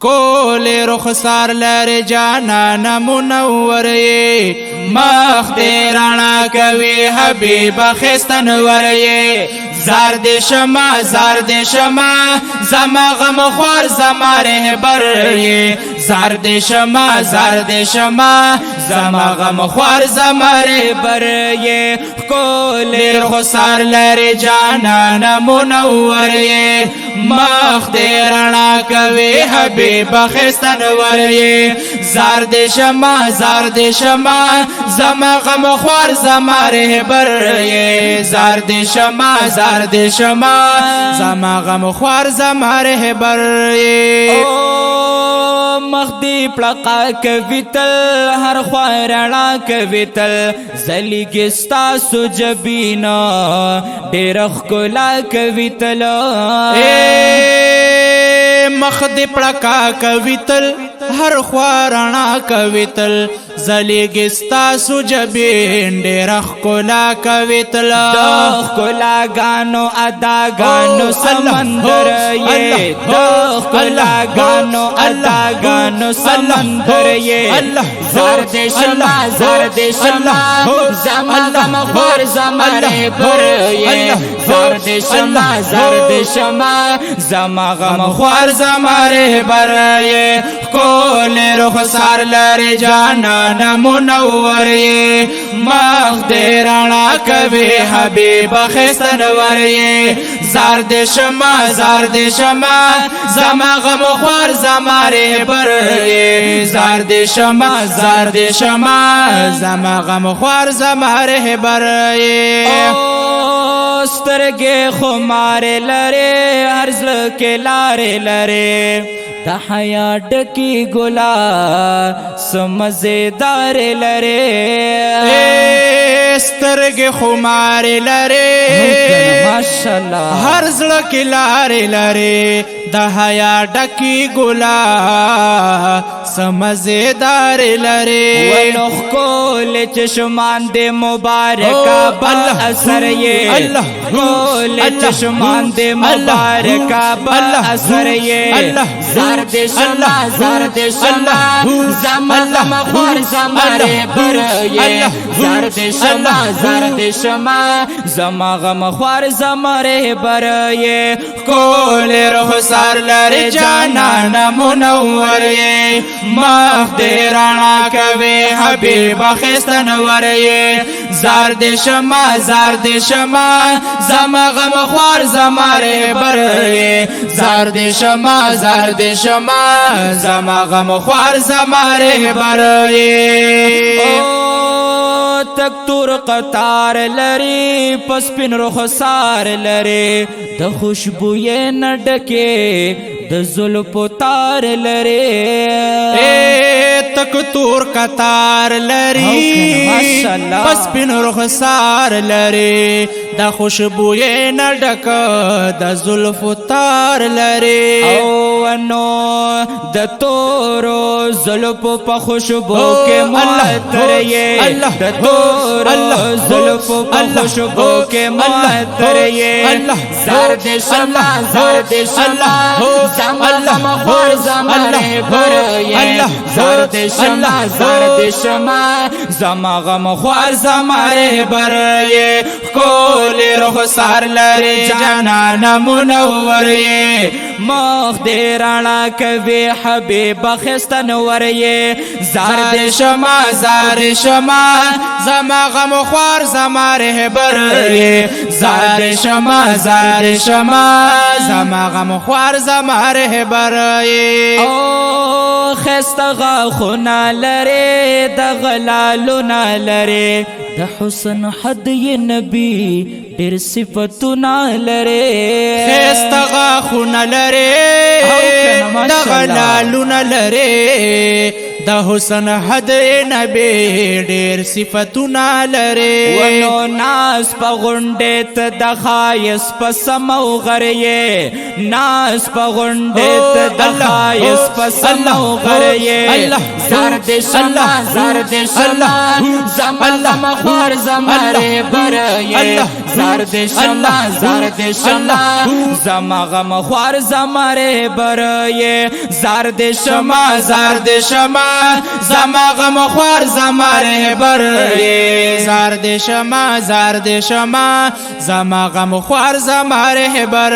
کول رخسار لر جانان منور یې مخ دې رڼا کوي حبیب خستنور یې زار دې شمع زار دې شمع زما غم خوار زما رهبر یې زار دې شمع زار دې شمع زما غم خوار زما رهبر یې کول رخسار لر جانان منور یې مخ دې رڼا کوي حبیب خستنور یې زار دې شمع زار دې شمع زما غم خوار زما رهبر یې زار دې شمع زار دې شمع زما غم خوار زما رهبر یې مخدی پلقا کوي تل هر خوارنا کوي تل زلیګستا سجبینا ډېر ښکلا کوي تل مخدی پلقا کوي تل هر خوارنا کوي تل زلیګستا سجبین ډېر ښکلا کوي تل ښکلا غانو ادا غانو سمندر یې ښکلا غانو ادا غانو سمندر یې زار دې شمع زار دې شمع زما غم خوار زما رهبر یې زار دې شمع زار دې شمع زما غم خوار زما رهبر یې کول رخسار لر جانان منور یې مخ دې رڼا کوي حبیب خستنور یې زار دې شمع زار دې شمع زما غم خوار زما رهبر یې زار دې شمع زار دې شمع زما غم خوار زما رهبر یې سترګې خمار لره هر زړه کې لارې لره د حیا ډکی ګلا سمزیدار لره سترګې خمار لره ماشاءالله هر زړه کې لارې لره د حیا ډکی ګلا سمزیدار لره ولو کول چشمان دې مبارکا بل اثر یې کول چشمان دې مبارکا بل اثر یې زار دې شمع زار دې شمع زما غم خوار زما رهبر یې زار دې شمع زار دې شمع زما غم خوار زما رهبر یې کول رخسار لر جانان منور یې مخ دې رڼا کوي حبیب خستنور یې زار دې شمع زار دې شمع زما غم خوار زما رهبر یې زار دې شمع زار دې شمع زما غم خوار زما رهبر یې تک تور قطار لري پس پن رخسار لري د خوشبوې نډکه د زلفو تار لري تک تور قطار لري پس پن رخسار لري د خوشبوې نډکه د زلفو تار لري او نو د تورو زلفو په خوشبو کې معطر یې د تورو زلفو په خوشبو کې معطر یې زار دې شمع زار دې شمع زما غم خوار زما رهبر یې زار دې شمع زار دې شمع زما غم خوار زما رهبر یې کول رخسار لر جانان منور یې مخ دې رڼا کوي حبیب خستنور یې زار دې شمع زار دې شمع زما غم خوار زما رهبر یې زار دې شمع زار دې شمع زما غم خوار زما رهبر یې او خستغه خنا لره د غلالنا لره د حسن حد ی نبی ډېر صفاتونه لره خستغه خنا لره د غلالنا لره د حسن حد نبی ډېر صفاتونه لره ونو ناس په غونډې ته د خایس په سمو غرې ناس په غونډې ته د خایس په سمو غرې زار دې شمع زار دې شمع زما غم خوار زما رهبر یې زرد شما زرد شما زما غم خوار زما رهبر زرد شما زرد شما زما غم خوار زما رهبر زرد شما زرد شما زما غم خوار زما رهبر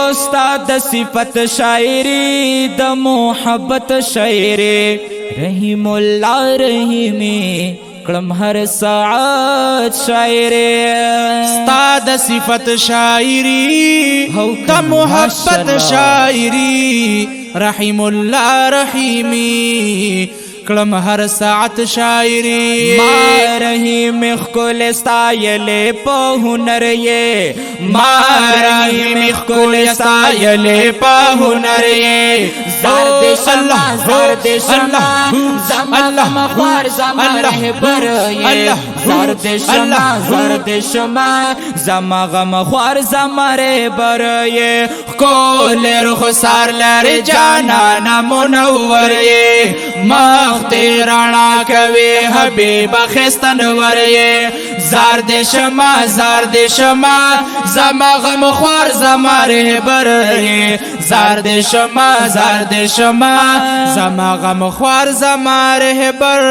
استاد صفت شاعری د محبت شاعری رحیم الله رحیمی کلم هر ساعت شاعری استاد صفت شاعری د محبت شاعری رحیم الله رحیمی کلم هر ساعت شاعری ما رحیم خکل استایل په هنر یې ما رحیم خکل استایل په هنر یې زرد شما زرد شما زما غم خوار زما رهبر یې زرد شما زرد شما زما غم خوار زما رهبر یې خکل رخسار لري جانان منور یې مختیرانا کوي حبیب خستن ورې زرد شما زرد شما زما غم خوار زما رهبر زرد شما زرد شما زما غم خوار زما رهبر